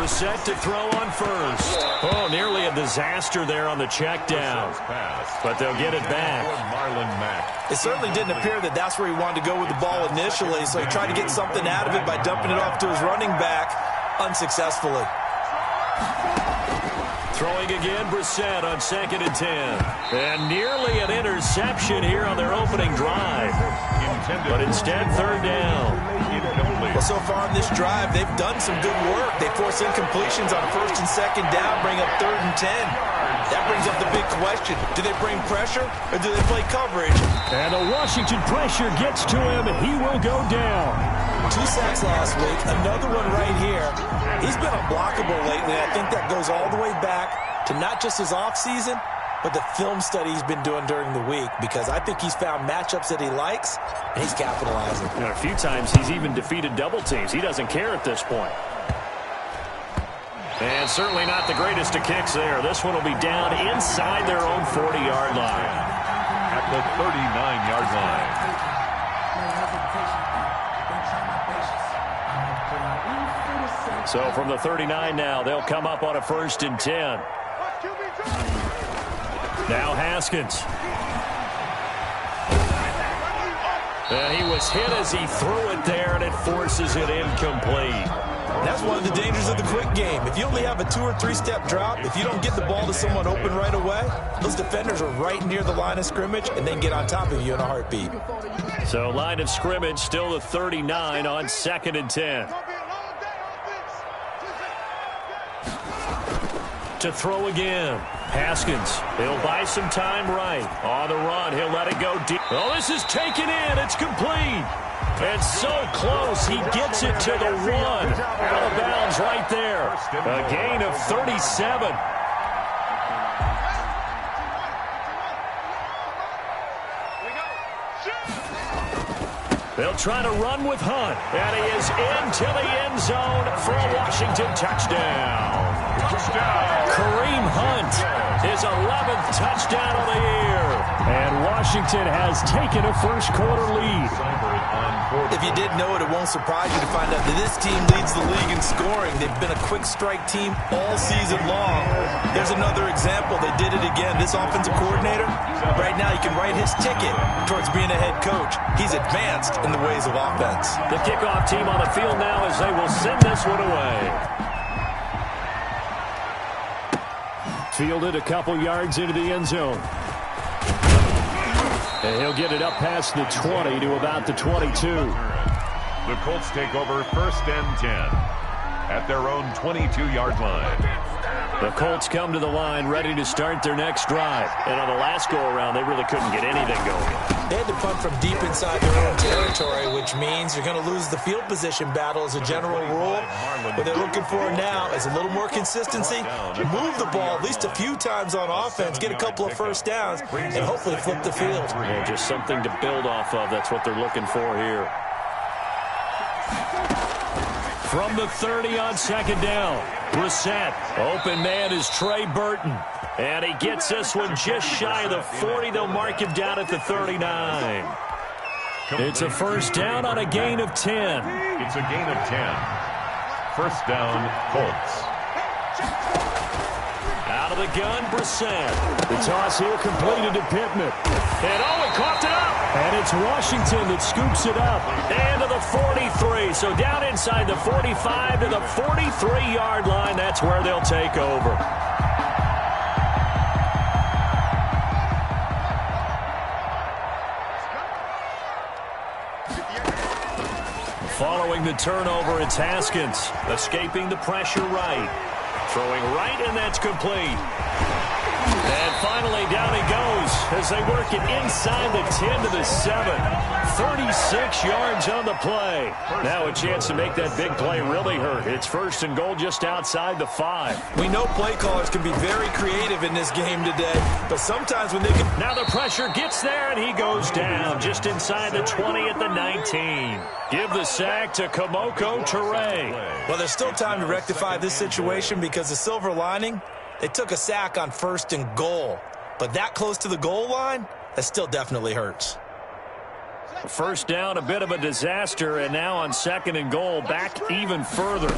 set to throw on first. Oh, nearly a disaster there on the check down. But they'll get it back. It certainly didn't appear that that's where he wanted to go with the ball initially, so he tried to get something out of it by dumping it off to his running back unsuccessfully. Throwing again, Brissett on 2nd and 10. And nearly an interception here on their opening drive. But instead, 3rd down. Well, so far in this drive, they've done some good work. They force incompletions on 1st and 2nd down, bring up 3rd and 10. That brings up the big question. Do they bring pressure or do they play coverage? And the Washington pressure gets to him, and he will go down. 2 sacks last week, another one right here. He's been unblockable lately. I think that goes all the way back to not just his offseason, but the film study he's been doing during the week, because I think he's found matchups that he likes, and he's capitalizing. You know, a few times he's even defeated double teams. He doesn't care at this point. And certainly not the greatest of kicks there. This one will be down inside their own 40-yard line. At the 39-yard line. So from the 39 now, they'll come up on a 1st and 10. Now Haskins. And he was hit as he threw it there, and it forces it incomplete. That's one of the dangers of the quick game. If you only have a 2- or 3-step drop, if you don't get the ball to someone open right away, those defenders are right near the line of scrimmage and then get on top of you in a heartbeat. So line of scrimmage still the 39 on 2nd and 10. To throw again. Haskins, he'll buy some time right. On the run, he'll let it go deep. Oh, this is taken in. It's complete. And so close, he gets it to the 1. Out of bounds right there. A gain of 37. They'll try to run with Hunt. And he is into the end zone for a Washington touchdown. Kareem Hunt, his 11th touchdown of the year. And Washington has taken a first-quarter lead. If you didn't know it, it won't surprise you to find out that this team leads the league in scoring. They've been a quick strike team all season long. There's another example. They did it again. This offensive coordinator, right now he can write his ticket towards being a head coach. He's advanced in the ways of offense. The kickoff team on the field now as they will send this one away. Fielded a couple yards into the end zone. And he'll get it up past the 20 to about the 22. The Colts take over 1st and 10 at their own 22-yard line. The Colts come to the line ready to start their next drive. And on the last go-around, they really couldn't get anything going. They had to punt from deep inside their own territory, which means you're going to lose the field position battle as a general rule. What they're looking for now is a little more consistency, move the ball at least a few times on offense, get a couple of first downs, and hopefully flip the field. Yeah, just something to build off of. That's what they're looking for here. From the 30 on 2nd down, Brissett. Open man is Trey Burton. And he gets this one just shy of the 40. They'll mark him down at the 39. It's a 1st down on a gain of 10. It's a gain of 10. 1st down, Colts. Out of the gun, Brissett. The toss here completed to Pittman. And he coughed it up. And it's Washington that scoops it up. And to the 43. So down inside the 45 to the 43-yard line. That's where they'll take over. Following the turnover, it's Haskins. Escaping the pressure right. Throwing right, and that's complete. And finally, down he goes as they work it inside the 10 to the 7. 36 yards on the play. Now a chance to make that big play really hurt. It's 1st and goal just outside the 5. We know play callers can be very creative in this game today, but sometimes when they can... Now the pressure gets there, and he goes down just inside the 20 at the 19. Give the sack to Kamoko Toure. Well, there's still time to rectify this situation because the silver lining, they took a sack on 1st and goal. But that close to the goal line, that still definitely hurts. 1st down, a bit of a disaster, and now on 2nd and goal, back even further.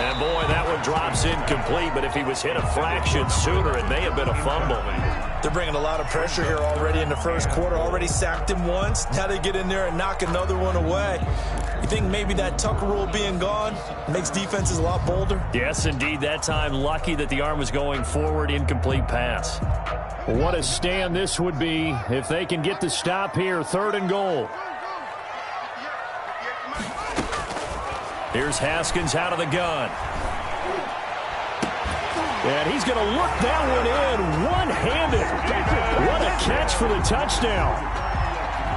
And boy, that one drops incomplete, but if he was hit a fraction sooner, it may have been a fumble. They're bringing a lot of pressure here already in the first quarter. Already sacked him once. Now they get in there and knock another one away. You think maybe that Tucker rule being gone makes defenses a lot bolder? Yes, indeed. That time, lucky that the arm was going forward. Incomplete pass. What a stand this would be if they can get the stop here. 3rd and goal. Here's Haskins out of the gun. And he's going to look that one in one-handed. What a catch for the touchdown.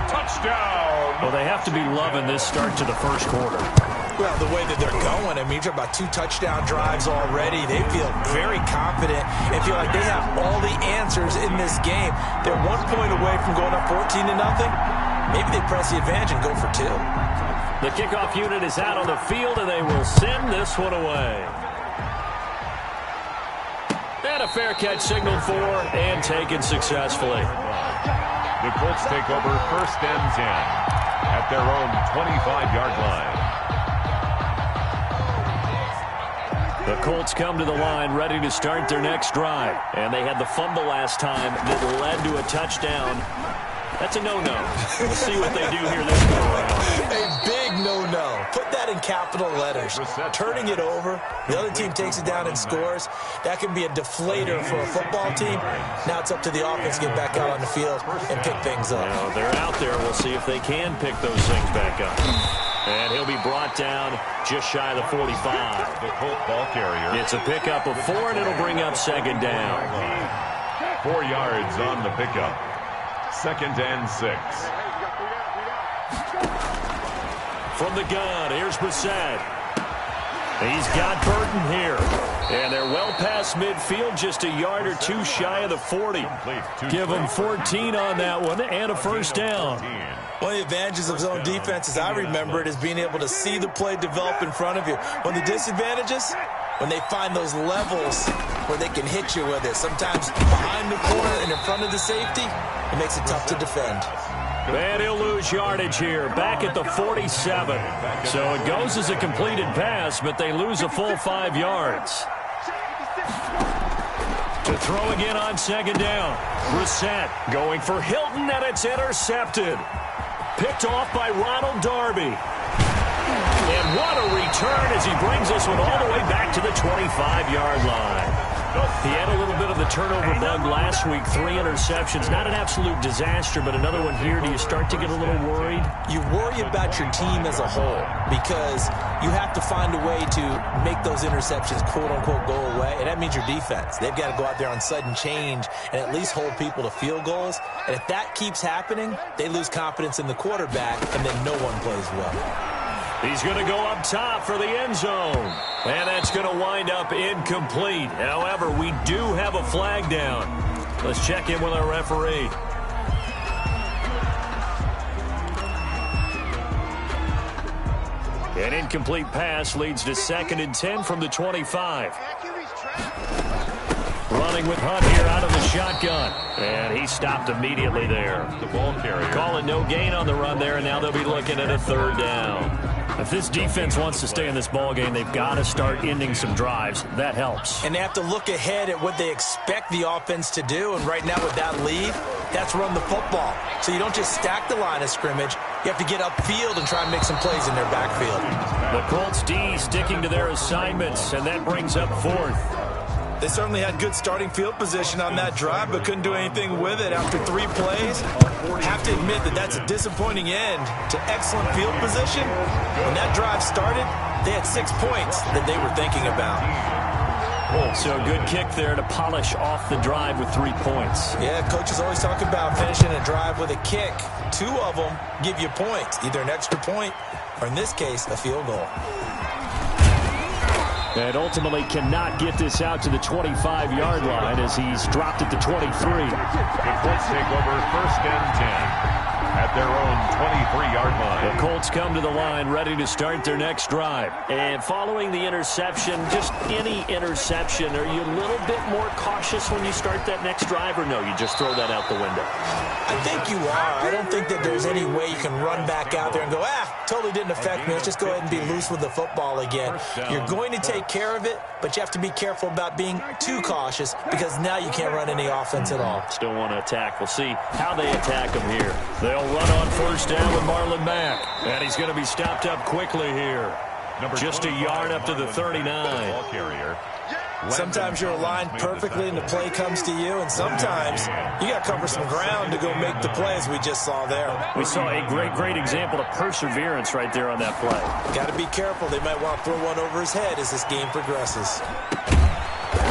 Touchdown. Well, they have to be loving this start to the first quarter. Well, the way that they're going, I mean, you're talking about 2 touchdown drives already. They feel very confident and feel like they have all the answers in this game. They're 1 point away from going up 14-0. Maybe they press the advantage and go for 2. The kickoff unit is out on the field, and they will send this one away. And a fair catch signaled for and taken successfully. The Colts take over 1st and 10 at their own 25-yard line. The Colts come to the line ready to start their next drive. And they had the fumble last time that led to a touchdown. That's a no-no. We'll see what they do here this go around. A big no-no. Put that in capital letters. Turning it over, the other team takes it down and scores. That can be a deflator for a football team. Now it's up to the offense to get back out on the field and pick things up. Well, they're out there. We'll see if they can pick those things back up. And he'll be brought down just shy of the 45. The Colt ball carrier. It's a pickup of 4, and it'll bring up 2nd down. 4 yards on the pickup. 2nd and 6. From the gun, here's Brissett. He's got Burton here. And they're well past midfield, just a yard or 2 shy of the 40. Give them 14 on that one and a 1st down. One of the advantages of zone defense, as I remember it, is being able to see the play develop in front of you. One of the disadvantages, when they find those levels where they can hit you with it. Sometimes behind the corner and in front of the safety, it makes it tough to defend. And he'll lose yardage here, back at the 47. So it goes as a completed pass, but they lose a full 5 yards. To throw again on 2nd down. Brissett going for Hilton, and it's intercepted. Picked off by Ronald Darby. And what a return as he brings this one all the way back to the 25-yard line. He had a little bit of the turnover bug last week, 3 interceptions. Not an absolute disaster, but another one here. Do you start to get a little worried? You worry about your team as a whole because you have to find a way to make those interceptions, quote-unquote, go away, and that means your defense. They've got to go out there on sudden change and at least hold people to field goals. And if that keeps happening, they lose confidence in the quarterback, and then no one plays well. He's going to go up top for the end zone. And that's going to wind up incomplete. However, we do have a flag down. Let's check in with our referee. An incomplete pass leads to 2nd and 10 from the 25. Running with Hunt here out of the shotgun. And he stopped immediately there. The ball carrier. Calling no gain on the run there, and now they'll be looking at a 3rd down. If this defense wants to stay in this ballgame, they've got to start ending some drives. That helps. And they have to look ahead at what they expect the offense to do. And right now with that lead, that's run the football. So you don't just stack the line of scrimmage. You have to get upfield and try and make some plays in their backfield. The Colts D sticking to their assignments, and that brings up 4th. They certainly had good starting field position on that drive, but couldn't do anything with it after 3 plays. Have to admit that that's a disappointing end to excellent field position. When that drive started, they had 6 points that they were thinking about. So a good kick there to polish off the drive with 3 points. Yeah, coaches always talk about finishing a drive with a kick. 2 of them give you points, either an extra point or, in this case, a field goal. And ultimately cannot get this out to the 25-yard line as he's dropped at the 23. The Colts take over 1st and 10 at at their own 23-yard line. The Colts come to the line ready to start their next drive. And following the interception, just any interception, are you a little bit more cautious when you start that next drive, or no, you just throw that out the window? I think you are. I don't think that there's any way you can run back out there and go, totally didn't affect me. Let's just go ahead and be loose with the football again. You're going to take care of it, but you have to be careful about being too cautious because now you can't run any offense at all. Still want to attack. We'll see how they attack him here. They'll run on first down with Marlon Mack. And he's going to be stopped up quickly here. Just a yard up to the 39. Sometimes you're aligned perfectly and the play comes to you, and sometimes you got to cover some ground to go make the play, as we just saw there. We saw a great example of perseverance right there on that play. Got to be careful. They might want to throw one over his head as this game progresses.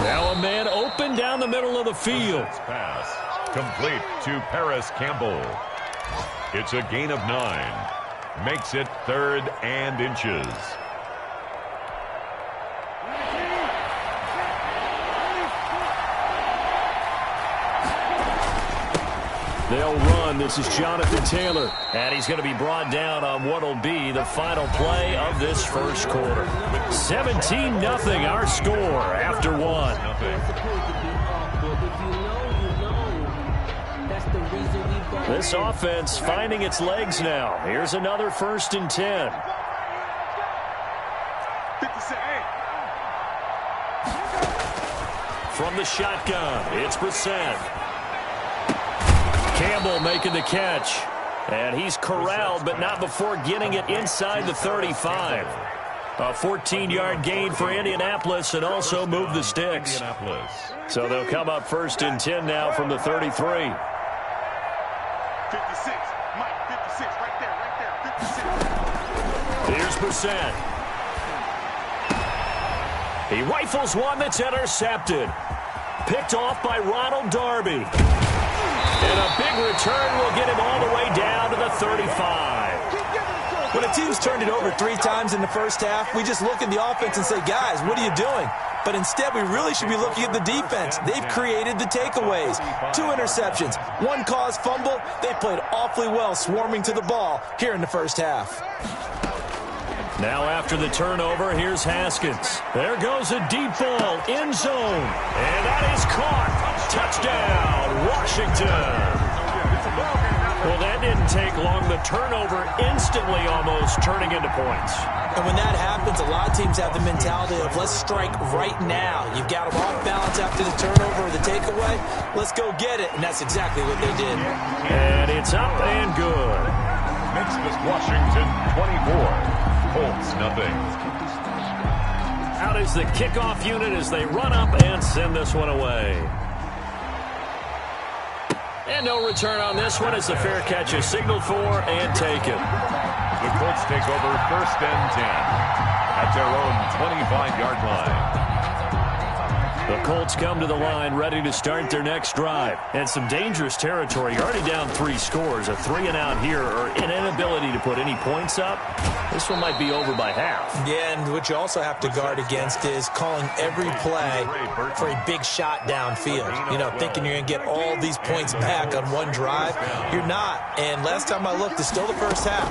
Now a man open down the middle of the field. Pass complete to Paris Campbell. It's a gain of 9. Makes it 3rd and inches. They'll run. This is Jonathan Taylor. And he's going to be brought down on what will be the final play of this first quarter. 17-0 our score after 1. This offense finding its legs now. Here's another 1st and 10. From the shotgun, it's Brissett. Campbell making the catch. And he's corralled, but not before getting it inside the 35. A 14-yard gain for Indianapolis and also move the sticks. So they'll come up 1st and 10 now from the 33. 56. Mike, 56, right there, 56. Here's Brissett. He rifles one that's intercepted. Picked off by Ronald Darby. And a big return will get him all the way down to the 35. When a team's turned it over 3 times in the first half, we just look at the offense and say, guys, what are you doing? But instead, we really should be looking at the defense. They've created the takeaways. 2 interceptions, 1 caused fumble. They played awfully well swarming to the ball here in the first half. Now after the turnover, here's Haskins. There goes a deep ball, end zone. And that is caught. Touchdown, Washington. Well, that didn't take long. The turnover instantly almost turning into points. And when that happens, a lot of teams have the mentality of let's strike right now. You've got them off balance after the turnover or the takeaway. Let's go get it. And that's exactly what they did. And it's up and good. Makes this Washington 24. Colts nothing. Out is the kickoff unit as they run up and send this one away. And no return on this one as the fair catch is signaled for and taken. The Colts take over 1st and 10 at their own 25-yard line. The Colts come to the line ready to start their next drive. And some dangerous territory. You're already down 3 scores. A 3-and-out here or an inability to put any points up. This one might be over by half. Yeah, and what you also have to guard against is calling every play for a big shot downfield. You know, thinking you're going to get all these points back on one drive. You're not. And last time I looked, it's still the first half.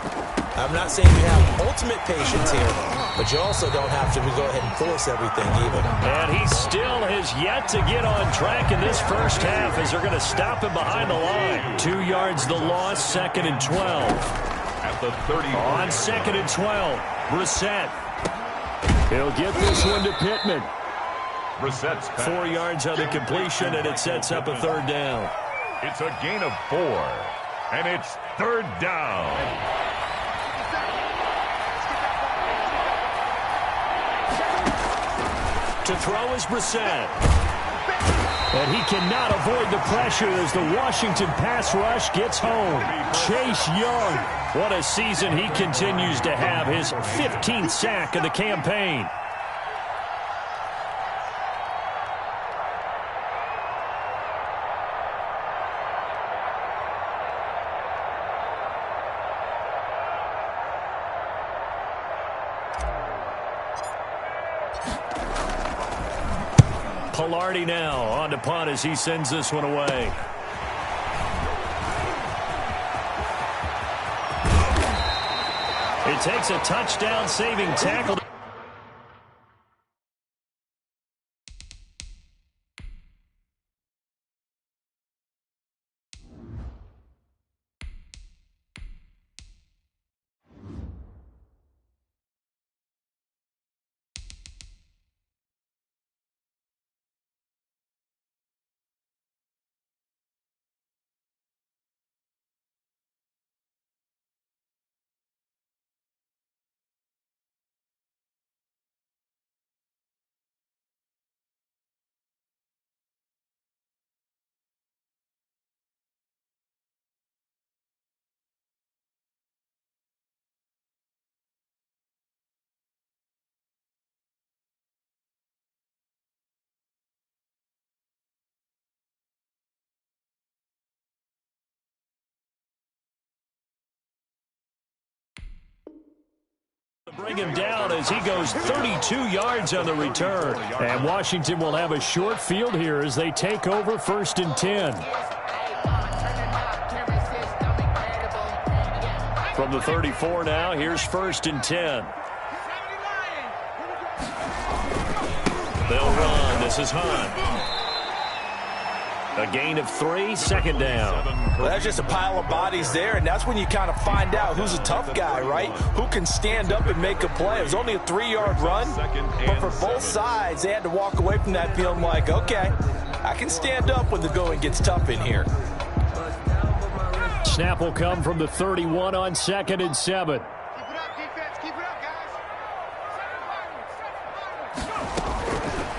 I'm not saying you have ultimate patience here, but you also don't have to go ahead and force everything either. And he still has yet to get on track in this first half as they're going to stop him behind the line. 2 yards the loss, 2nd and 12. At the 30. On 2nd and 12, Brissett. He'll get this one to Pittman. Brissett's pass. 4 yards on the completion, and it sets up a 3rd down. It's a gain of 4, and it's 3rd down. To throw is Brissett. And he cannot avoid the pressure as the Washington pass rush gets home. Chase Young. What a season he continues to have. His 15th sack of the campaign. Pilardi now on to punt as he sends this one away. it takes a touchdown-saving tackle. Bring him down as he goes 32 yards on the return. And Washington will have a short field here as they take over 1st and 10. From the 34 now, here's 1st and 10. They'll run. This is Hunt. A gain of 3, 2nd down. Well, that's just a pile of bodies there, and that's when you kind of find out who's a tough guy, right? Who can stand up and make a play. It was only a 3-yard run, but for both sides, they had to walk away from that feeling like, okay, I can stand up when the going gets tough in here. Snap will come from the 31 on 2nd and 7. Keep it up, defense. Keep it up,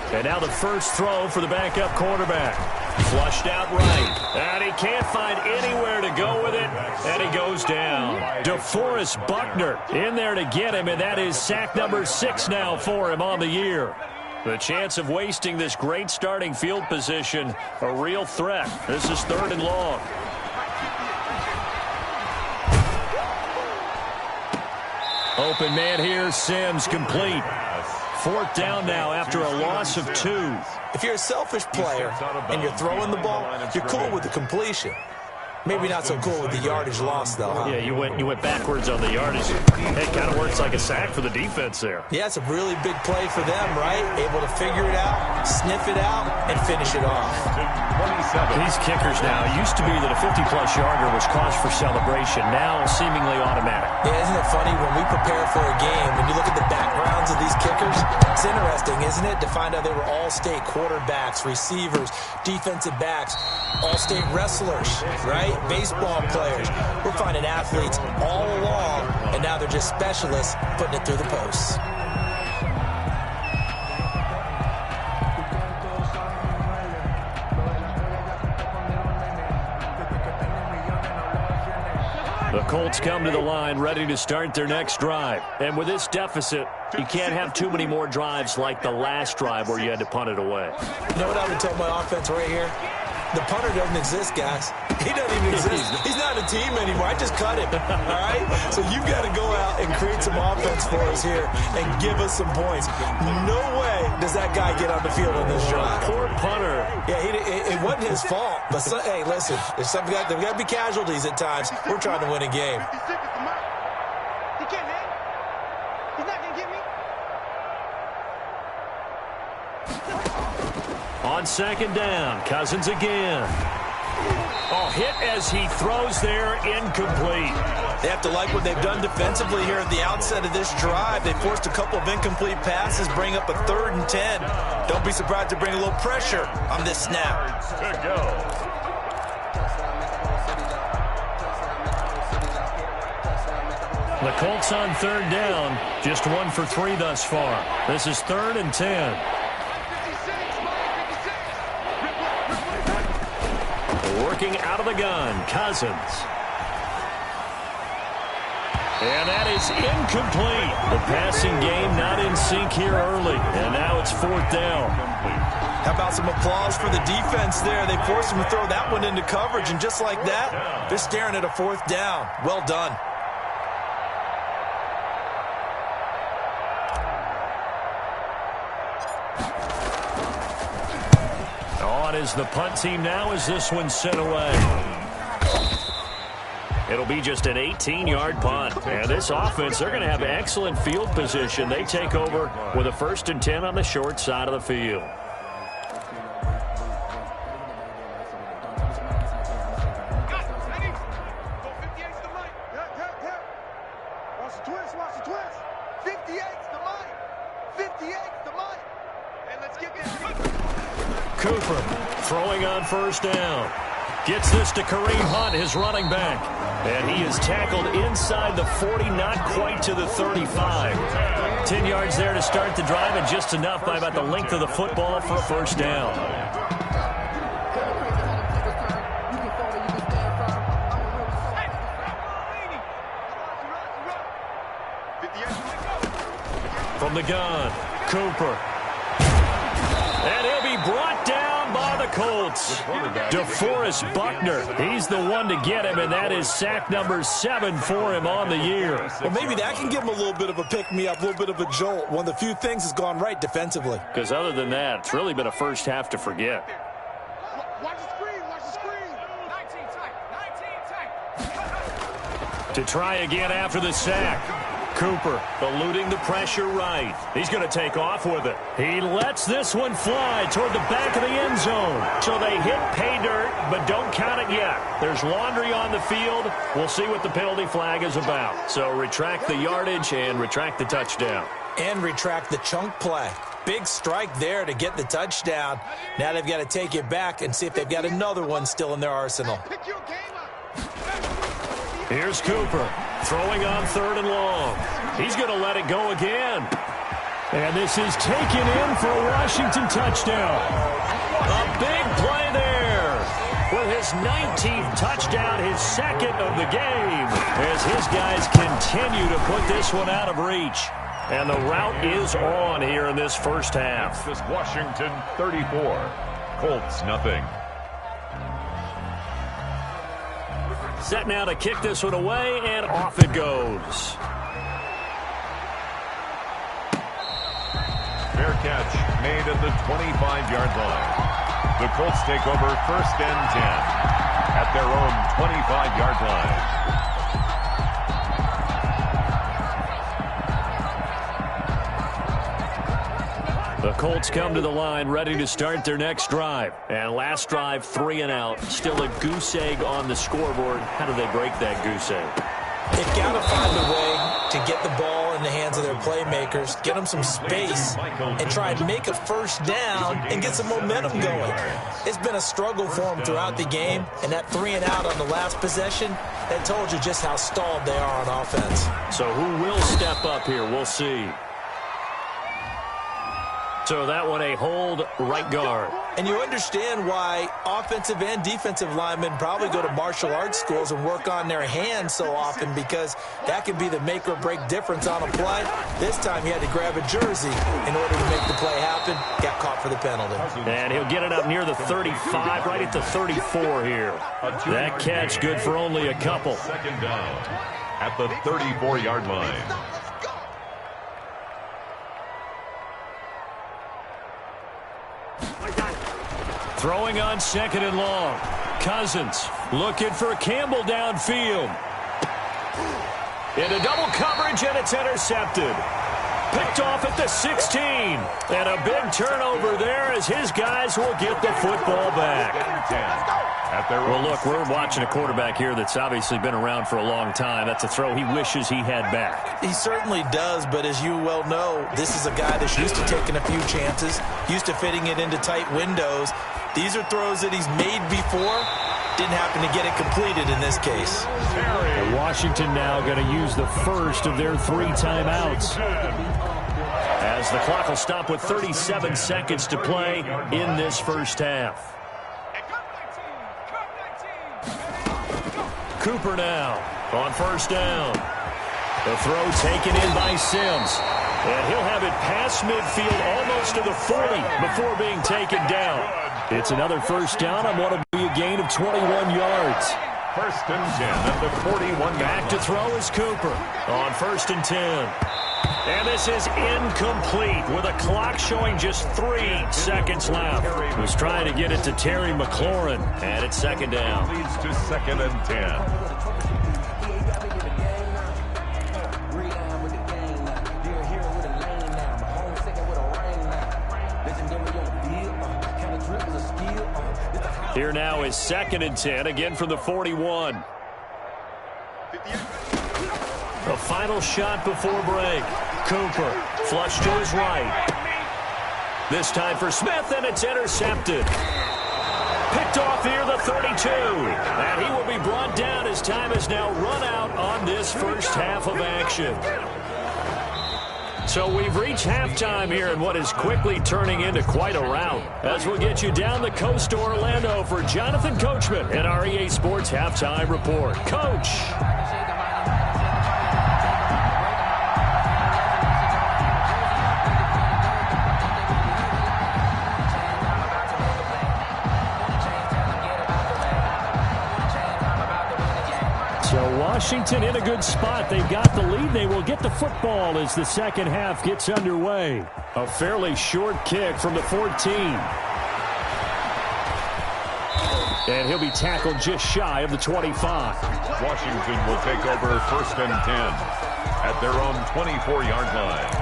guys. And now the first throw for the backup quarterback. Flushed out right. And he can't find anywhere to go with it. And he goes down. DeForest Buckner in there to get him. And that is sack number 6 now for him on the year. The chance of wasting this great starting field position, a real threat. This is 3rd and long. Open man here. Sims complete. 4th down now after a loss of 2. If you're a selfish player and you're throwing the ball, you're cool with the completion. Maybe not so cool with the yardage loss, though, huh? Yeah, you went backwards on the yardage. It kind of works like a sack for the defense there. Yeah, it's a really big play for them, right? Able to figure it out, sniff it out, and finish it off. These kickers now, it used to be that a 50-plus yarder was cause for celebration. Now seemingly automatic. Yeah, isn't it funny when we prepare for a game, when you look at the backgrounds of these kickers, it's interesting, isn't it, to find out they were all-state quarterbacks, receivers, defensive backs, all-state wrestlers, right? Baseball players. We're finding athletes all along, and now they're just specialists putting it through the posts. The Colts come to the line ready to start their next drive. And with this deficit, you can't have too many more drives like the last drive where you had to punt it away. You know what I would tell my offense right here? The punter doesn't exist, guys. He doesn't even exist. He's not a team anymore. I just cut him, all right? So you've got to go out and create some offense for us here and give us some points. No way does that guy get on the field on this drive. Poor punter. Yeah, it wasn't his fault. But, hey, listen, there's got to be casualties at times. We're trying to win a game. 56 is the mark. He can't hang. He's not going to get me. On 2nd down, Cousins again. Oh, hit as he throws there, incomplete. They have to like what they've done defensively here at the outset of this drive. They forced a couple of incomplete passes, bring up a 3rd and 10. Don't be surprised to bring a little pressure on this snap. To go. The Colts on 3rd down, just 1 for 3 thus far. This is 3rd and 10. Working out of the gun, Cousins. And that is incomplete. The passing game not in sync here early. And now it's 4th down. How about some applause for the defense there? They forced him to throw that one into coverage, and just like that, they're staring at a 4th down. Well done. On is the punt team now as this one's sent away. It'll be just an 18-yard punt. And this offense, they're going to have excellent field position. They take over with a 1st and 10 on the short side of the field. Watch the twist. 58's the mic. 58's the mic. And let's get this. Cooper throwing on 1st down. Gets this to Kareem Hunt, his running back. And he is tackled inside the 40, not quite to the 35. 10 yards there to start the drive, and just enough by about the length of the football for a 1st down. From the gun, Cooper. And he'll be brought down by the Colts. DeForest Buckner, he's the one to get him, and that is sack number 7 for him on the year. Well, maybe that can give him a little bit of a pick-me-up, a little bit of a jolt. One of the few things has gone right defensively. Because other than that, it's really been a first half to forget. Watch the screen. Watch the screen. 19 tight. To try again after the sack. Cooper eluding the pressure right. He's going to take off with it. He lets this one fly toward the back of the end zone. So they hit pay dirt, but don't count it yet. There's laundry on the field. We'll see what the penalty flag is about. So retract the yardage and retract the touchdown. And retract the chunk play. Big strike there to get the touchdown. Now they've got to take it back and see if they've got another one still in their arsenal. Pick your game up. Here's Cooper throwing on 3rd and long. He's going to let it go again. And this is taken in for a Washington touchdown. A big play there. With his 19th touchdown, his 2nd of the game, as his guys continue to put this one out of reach. And the route is on here in this first half. This Washington 34, Colts nothing. Set now to kick this one away, and off it goes. Fair catch made at the 25-yard line. The Colts take over 1st and 10 at their own 25-yard line. The Colts come to the line ready to start their next drive. And last drive, 3 and out. Still a goose egg on the scoreboard. How do they break that goose egg? They've got to find a way to get the ball in the hands of their playmakers, get them some space, and try and make a 1st down and get some momentum going. It's been a struggle for them throughout the game, and that 3 and out on the last possession, that told you just how stalled they are on offense. So who will step up here? We'll see. So that one a hold right guard. And you understand why offensive and defensive linemen probably go to martial arts schools and work on their hands so often, because that can be the make or break difference on a play. This time he had to grab a jersey in order to make the play happen. Got caught for the penalty. And he'll get it up near the 35, right at the 34 here. That catch good for only a couple. 2nd down at the 34-yard line. Throwing on 2nd and long. Cousins looking for Campbell downfield. Into double coverage, and it's intercepted. Picked off at the 16. And a big turnover there as his guys will get the football back. Well, look, we're watching a quarterback here that's obviously been around for a long time. That's a throw he wishes he had back. He certainly does, but as you well know, this is a guy that's used to taking a few chances, used to fitting it into tight windows. These are throws that he's made before. Didn't happen to get it completed in this case. And Washington now going to use the first of their 3 timeouts, as the clock will stop with 37 seconds to play in this first half. Cooper now on 1st down. The throw taken in by Sims. And he'll have it past midfield almost to the 40 before being taken down. It's another 1st down on what will be a gain of 21 yards. 1st and 10 at the 41. Back to throw is Cooper on 1st and 10. And this is incomplete with a clock showing just 3 seconds left. Was trying to get it to Terry McLaurin, and it's 2nd down. Leads to 2nd and 10. Here now is 2nd and 10, again from the 41. The final shot before break. Cooper, flush to his right. This time for Smith, and it's intercepted. Picked off here, the 32. And he will be brought down as time has now run out on this first half of action. So we've reached halftime here in what is quickly turning into quite a rout. As we'll get you down the coast to Orlando for Jonathan Coachman and our EA Sports Halftime Report. Coach. So Washington in a good spot. They've got the lead. They will get the football as the second half gets underway. A fairly short kick from the 14. And he'll be tackled just shy of the 25. Washington will take over 1st and 10 at their own 24-yard line.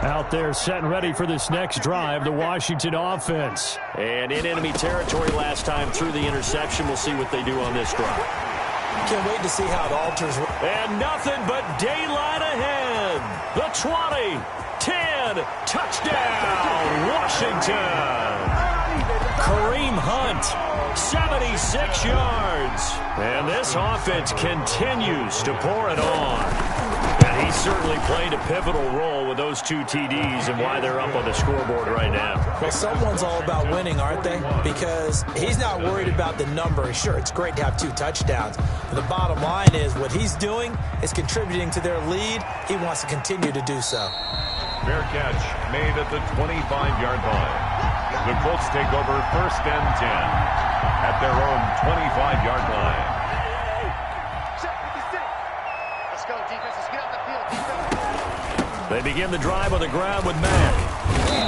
Out there set and ready for this next drive, the Washington offense. And in enemy territory last time through the interception. We'll see what they do on this drive. Can't wait to see how it alters. And nothing but daylight ahead. The 20, 10, touchdown, Washington. Kareem Hunt, 76 yards. And this offense continues to pour it on. And he certainly played a pivotal role with those 2 TDs and why they're up on the scoreboard right now. Well, someone's all about winning, aren't they? Because he's not worried about the number. Sure, it's great to have 2 touchdowns. But the bottom line is what he's doing is contributing to their lead. He wants to continue to do so. Fair catch made at the 25-yard line. The Colts take over 1st and 10 at their own 25-yard line. They begin the drive on the ground with Mack.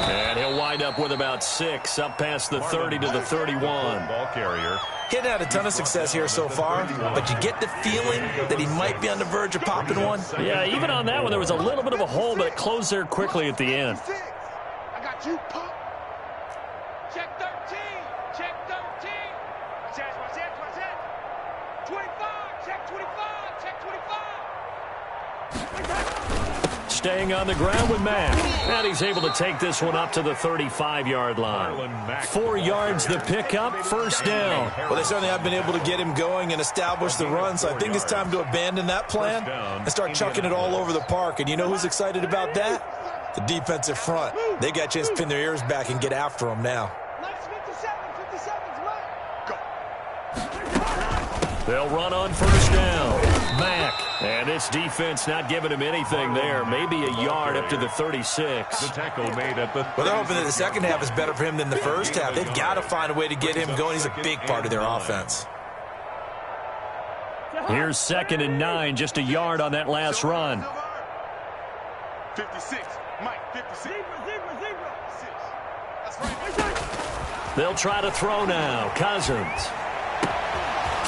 And he'll wind up with about 6, up past the 30 to the 31. Ball carrier. He hadn't had a ton of success here so far, but you get the feeling that he might be on the verge of popping one. Yeah, even on that one, there was a little bit of a hole, but it closed there quickly at the end. I got you, pump. Check 13. Check 13. Watch that. 25. Check 25. Check 25. Staying on the ground with Mack. And he's able to take this one up to the 35-yard line. 4 yards the pickup, 1st down. Well, they certainly have been able to get him going and establish the run, so I think it's time to abandon that plan and start chucking it all over the park. And you know who's excited about that? The defensive front. They got a chance to pin their ears back and get after him now. They'll run on 1st down. Mack. And this defense not giving him anything there. Maybe a yard up to the 36. The tackle made at the 36. Well, they're hoping that the second half is better for him than the first half. They've got to find a way to get him going. He's a big part of their offense. Here's 2nd and 9, just a yard on that last run. 56. Mike, 56. That's right. They'll try to throw now. Cousins.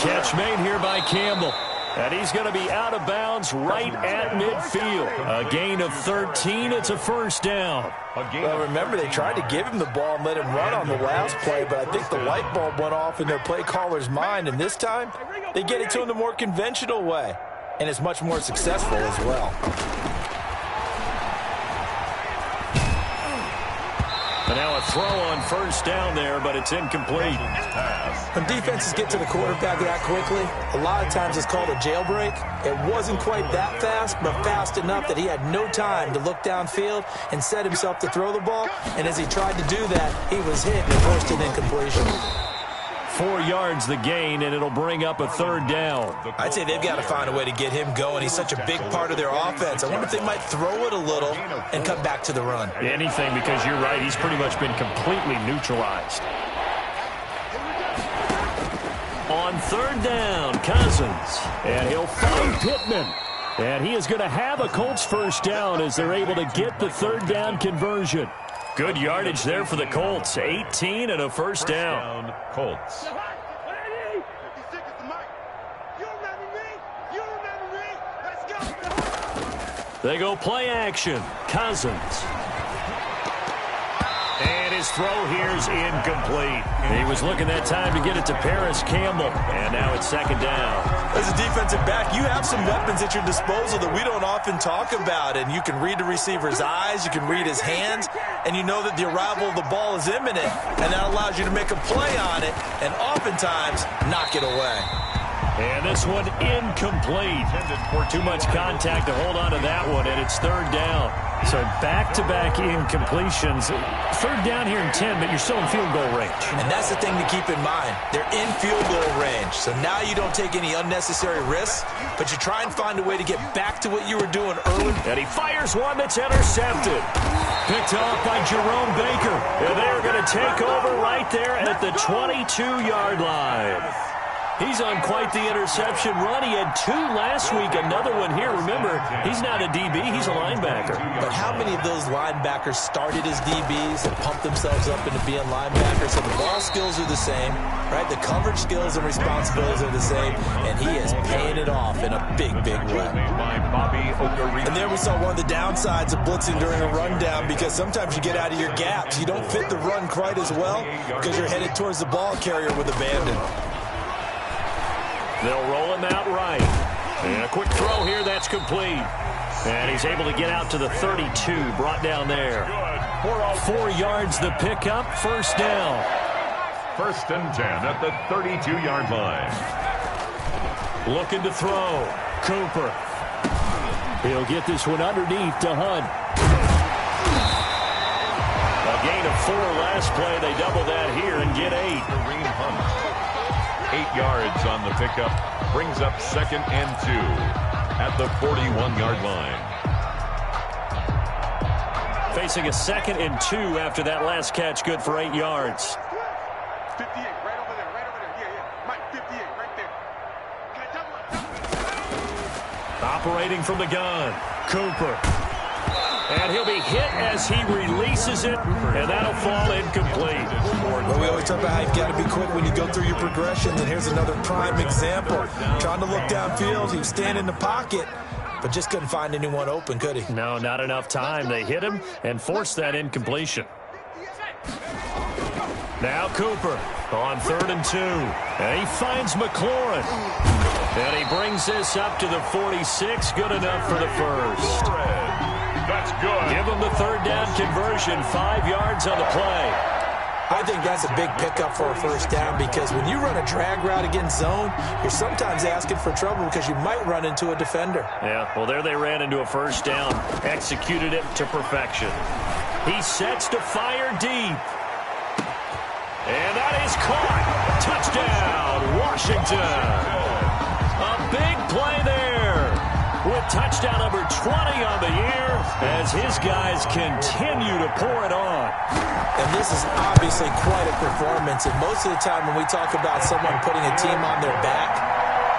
Catch made here by Campbell. And he's going to be out of bounds right at midfield. A gain of 13. It's a 1st down. Well, remember, they tried to give him the ball and let him run on the last play, but I think the light bulb went off in their play caller's mind, and this time they get it to him the more conventional way, and it's much more successful as well. And now a throw on 1st down there, but it's incomplete. When defenses get to the quarterback that quickly, a lot of times it's called a jailbreak. It wasn't quite that fast, but fast enough that he had no time to look downfield and set himself to throw the ball. And as he tried to do that, he was hit and forced an incompletion. 4 yards the gain, and it'll bring up a 3rd down. I'd say they've got to find a way to get him going. He's such a big part of their offense. I wonder if they might throw it a little and come back to the run. Anything, because you're right, he's pretty much been completely neutralized. On 3rd down, Cousins. And he'll find Pittman. And he is going to have a Colts 1st down as they're able to get the 3rd down conversion. Good yardage there for the Colts. 18 and a 1st down. Colts. They go play action. Cousins. his throw here's incomplete. He was looking that time to get it to Paris Campbell, and now it's second down. As a defensive back, you have some weapons at your disposal that we don't often talk about, and you can read the receiver's eyes, you can read his hands, and you know that the arrival of the ball is imminent, and that allows you to make a play on it and oftentimes knock it away. And this one incomplete. Too much contact to hold on to that one, and it's third down. So back-to-back incompletions. Third down here in 10, but you're still in field goal range. And that's the thing to keep in mind. They're in field goal range. So now you don't take any unnecessary risks, but you try and find a way to get back to what you were doing earlier. And he fires one that's intercepted. Picked off by Jerome Baker. And they're going to take over right there at the 22-yard line. He's on quite the interception run. He had 2 last week, another one here. Remember, he's not a DB, he's a linebacker. But how many of those linebackers started as DBs and pumped themselves up into being linebackers? So the ball skills are the same, right? The coverage skills and responsibilities are the same, and he is paying it off in a big, big way. And there we saw one of the downsides of blitzing during a rundown, because sometimes you get out of your gaps. You don't fit the run quite as well because you're headed towards the ball carrier with abandon. They'll roll him out right. And a quick throw here, that's complete. And he's able to get out to the 32, brought down there. 4 yards the pickup, first down. First and 10 at the 32-yard line. Looking to throw. Cooper. He'll get this one underneath to Hunt. A gain of 4 last play. They double that here and get 8. Kareem Hunt. 8 yards on the pickup. Brings up second and 2 at the 41-yard line. Facing a second and 2 after that last catch. Good for 8 yards. 58, right over there, right over there. Yeah. Mike, 58, right there. Operating from the gun. Cooper. And he'll be hit as he releases it, and that'll fall incomplete. Well, we always talk about how you've got to be quick when you go through your progressions, and here's another prime example. Trying to look downfield, he was standing in the pocket, but just couldn't find anyone open, could he? No, not enough time. They hit him and forced that incompletion. Now Cooper on 3rd and 2. And he finds McLaurin. And he brings this up to the 46. Good enough for the first. That's good. Give him the third down conversion. 5 yards on the play. I think that's a big pickup for a first down, because when you run a drag route against zone, you're sometimes asking for trouble because you might run into a defender. Yeah, well, there they ran into a first down. Executed it to perfection. He sets to fire deep. And that is caught. Touchdown, Washington. A big play there, with touchdown number 20 on the year as his guys continue to pour it on. And this is obviously quite a performance. And most of the time when we talk about someone putting a team on their back,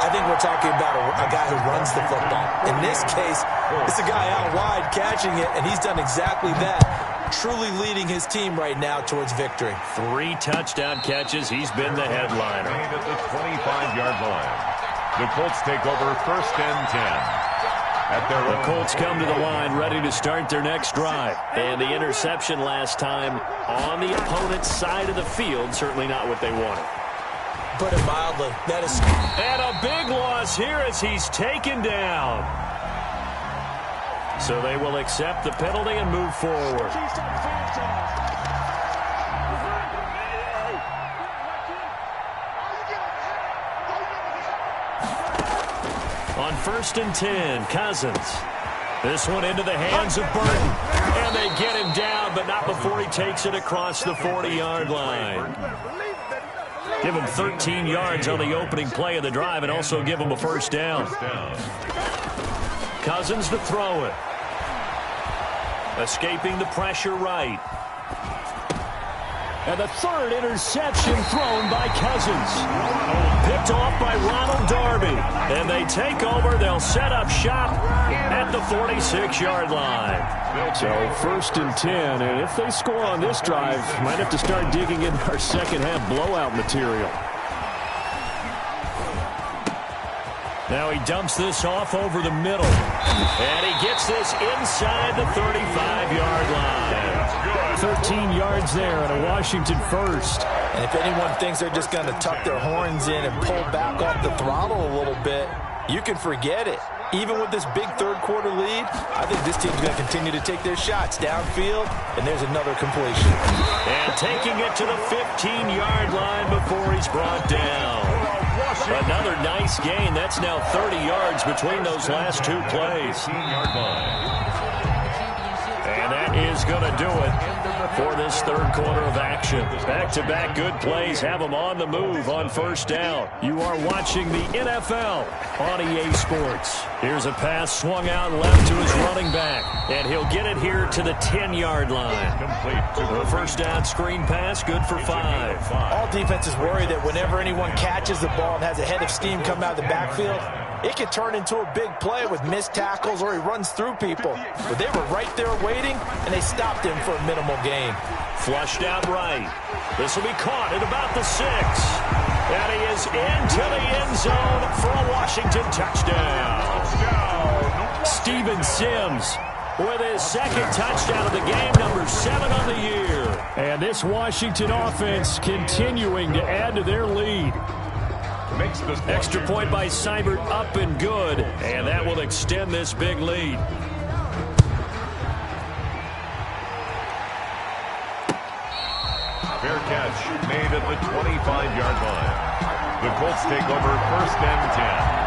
I think we're talking about a guy who runs the football. In this case, it's a guy out wide catching it, and he's done exactly that, truly leading his team right now towards victory. 3 touchdown catches. He's been the headliner. At the 25-yard line. The Colts take over first and 10. The Colts come to the line ready to start their next drive. And the interception last time on the opponent's side of the field, certainly not what they wanted. Put it mildly. That is... And a big loss here as he's taken down. So they will accept the penalty and move forward. On 1st and 10, Cousins. This one into the hands of Burton. And they get him down, but not before he takes it across the 40-yard line. Give him 13 yards on the opening play of the drive and also give him a first down. Cousins to throw it. Escaping the pressure right. And the 3rd interception thrown by Cousins. Picked off by Ronald Darby. And they take over. They'll set up shop at the 46-yard line. So 1st and 10. And if they score on this drive, might have to start digging in our second-half blowout material. Now he dumps this off over the middle. And he gets this inside the 35-yard line. 13 yards there and a Washington first. And if anyone thinks they're just going to tuck their horns in and pull back off the throttle a little bit, you can forget it. Even with this big third-quarter lead, I think this team's going to continue to take their shots downfield, and there's another completion. And taking it to the 15-yard line before he's brought down. Another nice gain. That's now 30 yards between those last two plays. And that is going to do it for this third quarter of action. Back-to-back good plays have them on the move on first down. You are watching the NFL on EA Sports. Here's a pass swung out left to his running back, and he'll get it here to the 10-yard line. The first down screen pass, good for 5. All defenses worry that whenever anyone catches the ball and has a head of steam come out of the backfield, it can turn into a big play with missed tackles or he runs through people. But they were right there waiting, and they stopped him for a minimal gain. Flushed out right. This will be caught at about the 6. And he is into the end zone for a Washington touchdown. Steven Sims with his second touchdown of the game, number 7 on the year. And this Washington offense continuing to add to their lead. Extra point by Seibert, up and good, and that will extend this big lead. Fair catch made at the 25-yard line. The Colts take over first and 10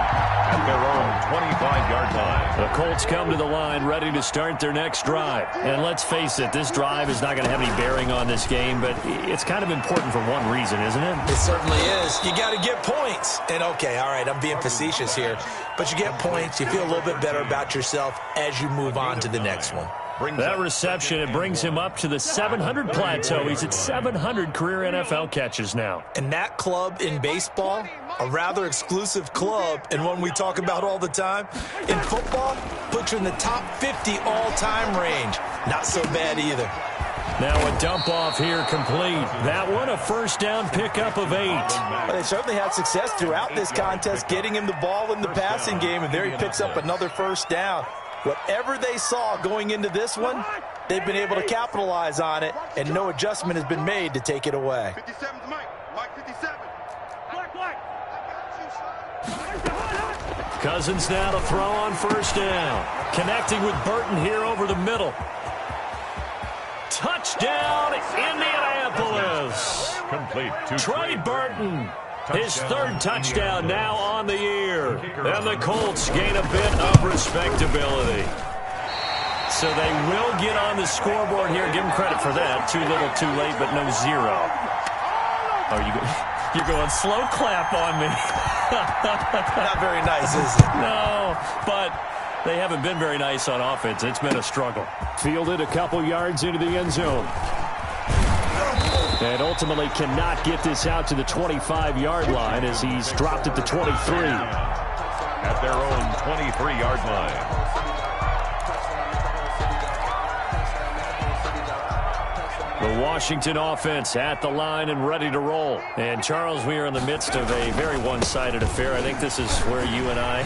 at their own 25-yard line. The Colts come to the line ready to start their next drive. And let's face it, this drive is not going to have any bearing on this game, but it's kind of important for one reason, isn't it? It certainly is. You got to get points. And okay, all right, I'm being facetious here, but you get points, you feel a little bit better about yourself as you move on to the next one. That reception, it brings him up to the 700 plateau. He's at 700 career NFL catches now. And that club in baseball, a rather exclusive club and one we talk about all the time. In football, puts you in the top 50 all-time range. Not so bad either. Now a dump off here complete. That one a first down pickup of 8. Well, they certainly had success throughout this contest getting him the ball in the passing game, and there he picks up another first down. Whatever they saw going into this one, they've been able to capitalize on it, and no adjustment has been made to take it away. 57's Mike. Mike 57. Cousins now to throw on first down. Connecting with Burton here over the middle. Touchdown, Indianapolis. Complete to Trey Burton. His third touchdown now on the year. And the Colts gain a bit of respectability. So they will get on the scoreboard here. Give them credit for that. Too little, too late, but no 0. Oh, you're going slow clap on me. Not very nice, is it? No, but they haven't been very nice on offense. It's been a struggle. Fielded a couple yards into the end zone. And ultimately cannot get this out to the 25-yard line as he's dropped at the 23. At their own 23-yard line. The Washington offense at the line and ready to roll. And, Charles, we are in the midst of a very one-sided affair. I think this is where you and I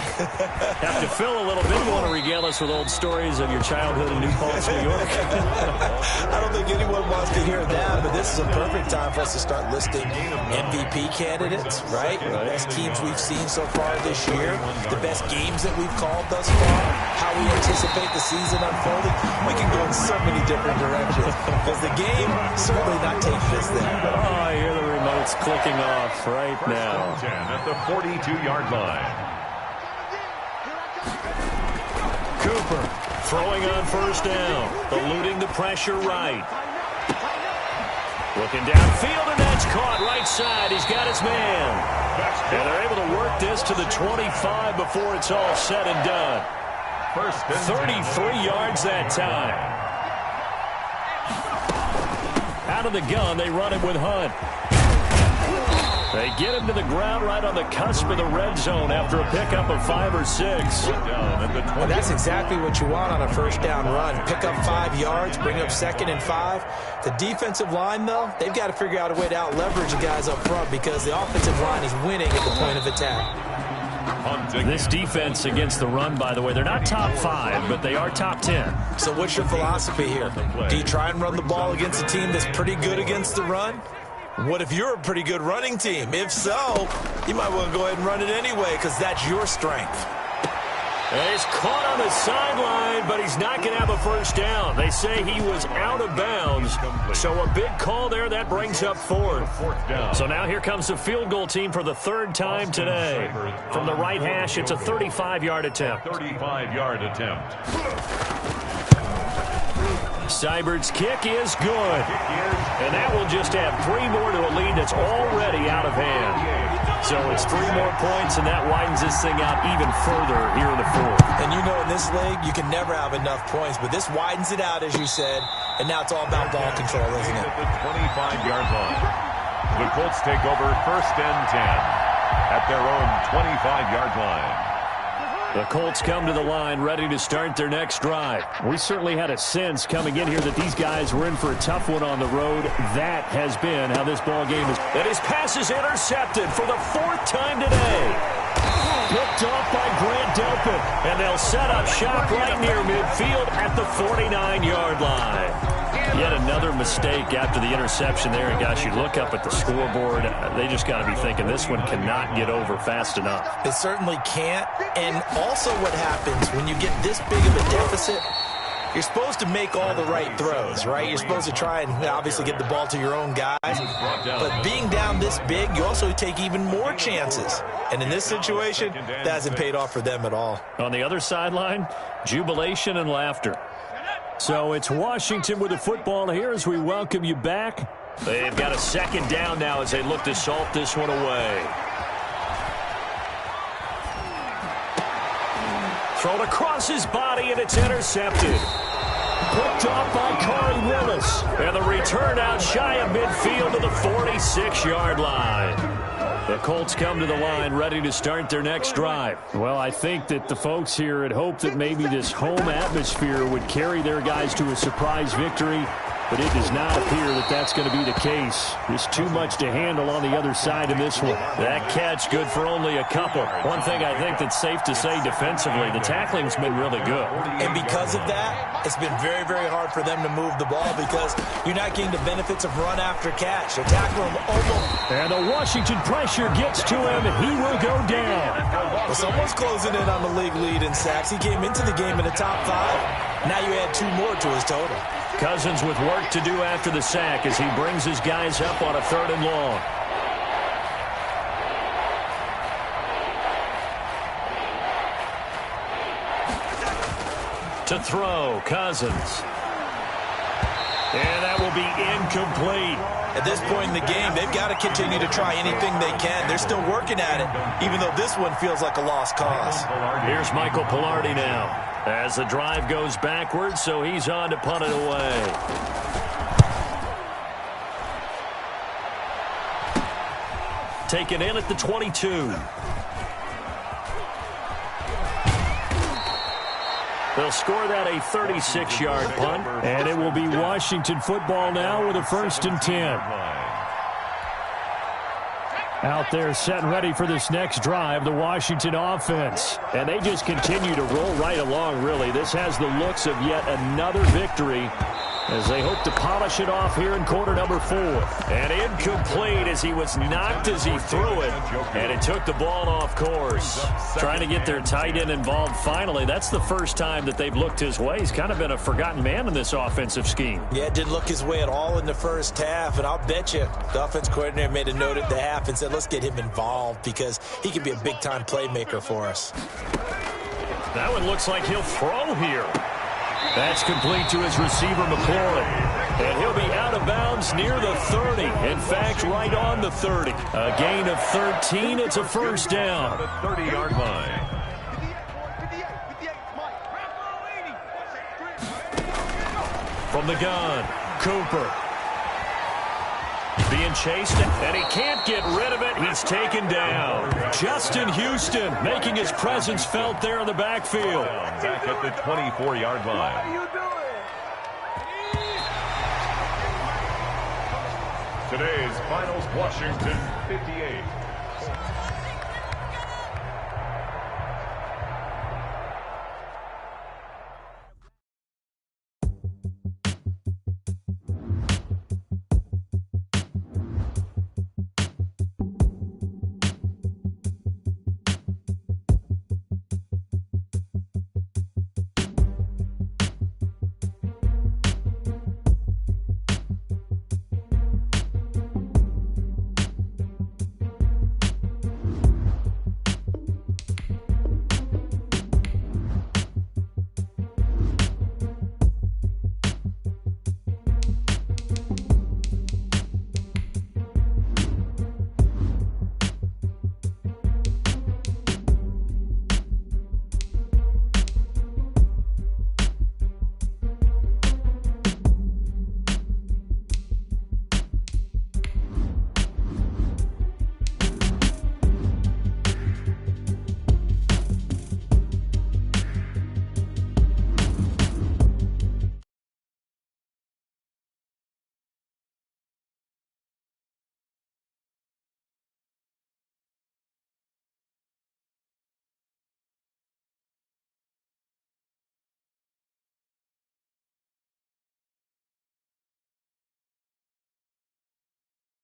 have to fill a little bit. You want to regale us with old stories of your childhood in New Paltz, New York? I don't think anyone wants to hear that, but this is a perfect time for us to start listing MVP candidates, right? The best teams we've seen so far this year, the best games that we've called thus far, how we anticipate the season unfolding. We can go in so many different directions because the game certainly not take this there. Oh, I hear the remotes clicking off right now. 10 at the 42-yard line. Cooper throwing on first down, eluding the pressure right. Looking downfield, and that's caught right side. He's got his man. And they're able to work this to the 25 before it's all said and done. 33 yards that time. Out of the gun, they run it with Hunt. They get him to the ground right on the cusp of the red zone after a pickup of 5 or 6. Well, that's exactly what you want on a first down run. Pick up 5 yards, bring up 2nd and 5. The defensive line, though, they've got to figure out a way to out-leverage the guys up front because the offensive line is winning at the point of attack. This defense against the run, by the way, they're not top 5, but they are top 10. So what's your philosophy here? Do you try and run the ball against a team that's pretty good against the run? What if you're a pretty good running team? If so, you might want to go ahead and run it anyway because that's your strength. He's caught on the sideline, but he's not going to have a first down. They say he was out of bounds, so a big call there. That brings up fourth. So now here comes the field goal team for the third time today. From the right hash, it's a 35-yard attempt. 35-yard attempt. Seibert's kick is good. And that will just add 3 more to a lead that's already out of hand. So it's 3 more points, and that widens this thing out even further here in the fourth. And you know in this league, you can never have enough points, but this widens it out, as you said, and now it's all about ball control, isn't it? At the 25-yard line. The Colts take over first and 10 at their own 25-yard line. The Colts come to the line ready to start their next drive. We certainly had a sense coming in here that these guys were in for a tough one on the road. That has been how this ball game is. And his pass is intercepted for the 4th time today. Picked off by Grant Delpit. And they'll set up shop right near midfield at the 49-yard line. Yet another mistake after the interception there. And, gosh, you look up at the scoreboard. They just got to be thinking this one cannot get over fast enough. It certainly can't. And also what happens when you get this big of a deficit, you're supposed to make all the right throws, right? You're supposed to try and obviously get the ball to your own guys. But being down this big, you also take even more chances. And in this situation, that hasn't paid off for them at all. On the other sideline, jubilation and laughter. So it's Washington with the football here as we welcome you back. They've got a second down now as they look to salt this one away. Thrown across his body, and it's intercepted. Picked off by Corey Willis. And the return out shy of midfield to the 46-yard line. The Colts come to the line ready to start their next drive. Well, I think that the folks here had hoped that maybe this home atmosphere would carry their guys to a surprise victory. But it does not appear that that's going to be the case. There's too much to handle on the other side of this one. That catch good for only a couple. One thing I think that's safe to say defensively, the tackling's been really good. And because of that, it's been very, very hard for them to move the ball because you're not getting the benefits of run after catch. They're tackling him almost. And the Washington pressure gets to him, and he will go down. Well, someone's closing in on the league lead in sacks. He came into the game in the top 5. Now you add 2 more to his total. Cousins with work to do after the sack as he brings his guys up on a 3rd and long. To throw, Cousins. And that will be incomplete. At this point in the game, they've got to continue to try anything they can. They're still working at it, even though this one feels like a lost cause. Here's Michael Pilardi now as the drive goes backwards, so he's on to punt it away. Taken in at the 22. They'll score that a 36-yard punt, and it will be Washington football now with a 1st and 10. Out there set and ready for this next drive, the Washington offense. And they just continue to roll right along, really. This has the looks of yet another victory as they hope to polish it off here in quarter number 4. And incomplete as he was knocked as he threw it. And it took the ball off course. Trying to get their tight end involved finally. That's the first time that they've looked his way. He's kind of been a forgotten man in this offensive scheme. Yeah, it didn't look his way at all in the first half. And I'll bet you the offense coordinator made a note at the half and said, let's get him involved because he could be a big-time playmaker for us. That one looks like he'll throw here. That's complete to his receiver, McLaurin. And he'll be out of bounds near the 30. In fact, right on the 30. A gain of 13. It's a first down. The 30-yard line. From the gun, Cooper. Being chased, and he can't get rid of it. He's taken down. Justin Houston making his presence felt there in the backfield. Back at the 24-yard line. What are you doing? Today's finals, Washington 58,